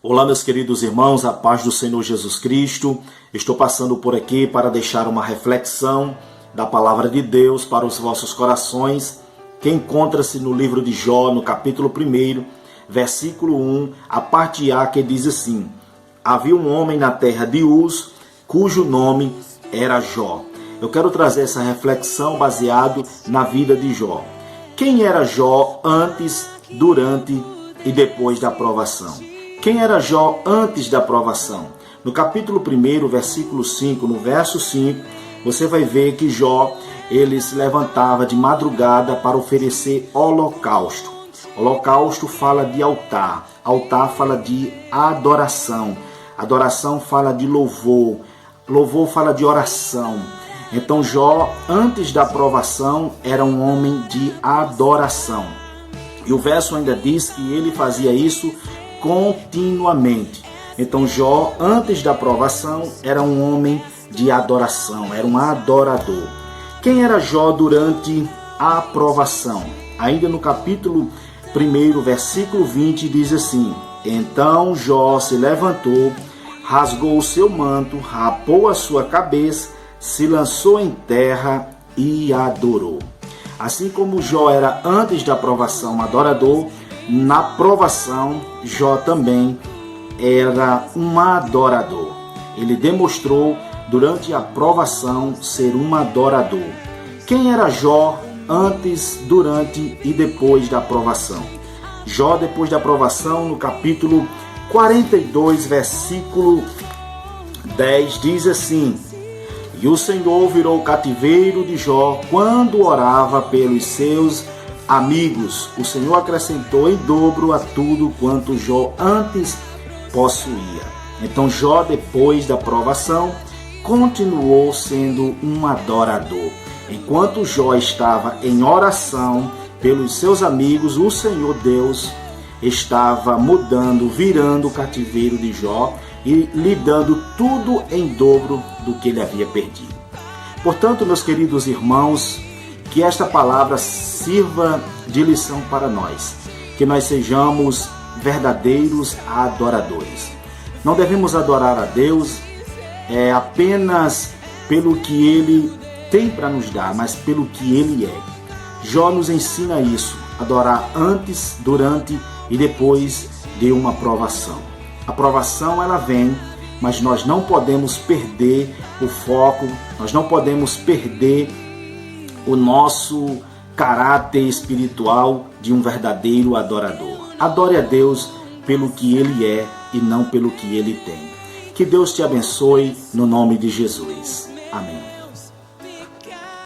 Olá, meus queridos irmãos, a paz do Senhor Jesus Cristo. Estou passando por aqui para deixar uma reflexão da palavra de Deus para os vossos corações, que encontra-se no livro de Jó, no capítulo 1, versículo 1, a parte A, que diz assim: Havia um homem na terra de Uz, cujo nome era Jó. Eu quero trazer essa reflexão baseado na vida de Jó. Quem era Jó antes, durante e depois da provação? Quem era Jó antes da provação? No capítulo 1, versículo 5, no verso 5, você vai ver que Jó, ele se levantava de madrugada para oferecer holocausto. Holocausto fala de altar, altar fala de adoração, adoração fala de louvor, louvor fala de oração. Então Jó, antes da provação, era um homem de adoração. E o verso ainda diz que ele fazia isso continuamente. Então Jó, antes da provação, era um homem de adoração, era um adorador. Quem era Jó durante a provação? Ainda no capítulo 1, versículo 20, diz assim: Então Jó se levantou, rasgou o seu manto, rapou a sua cabeça, se lançou em terra e adorou. Assim como Jó era antes da provação um adorador, na provação, Jó também era um adorador. Ele demonstrou durante a provação ser um adorador. Quem era Jó antes, durante e depois da provação? Jó, depois da provação, no capítulo 42, versículo 10, diz assim: E o Senhor virou o cativeiro de Jó quando orava pelos seus amigos. O Senhor acrescentou em dobro a tudo quanto Jó antes possuía. Então Jó, depois da provação, continuou sendo um adorador. Enquanto Jó estava em oração pelos seus amigos, o Senhor Deus estava mudando, virando o cativeiro de Jó e lhe dando tudo em dobro do que ele havia perdido. Portanto, meus queridos irmãos, que esta palavra sirva de lição para nós, que nós sejamos verdadeiros adoradores. Não devemos adorar a Deus apenas pelo que Ele tem para nos dar, mas pelo que Ele é. Jó nos ensina isso, adorar antes, durante e depois de uma provação. A provação ela vem, mas nós não podemos perder o foco, nós não podemos perder o nosso caráter espiritual de um verdadeiro adorador. Adore a Deus pelo que Ele é e não pelo que Ele tem. Que Deus te abençoe no nome de Jesus. Amém.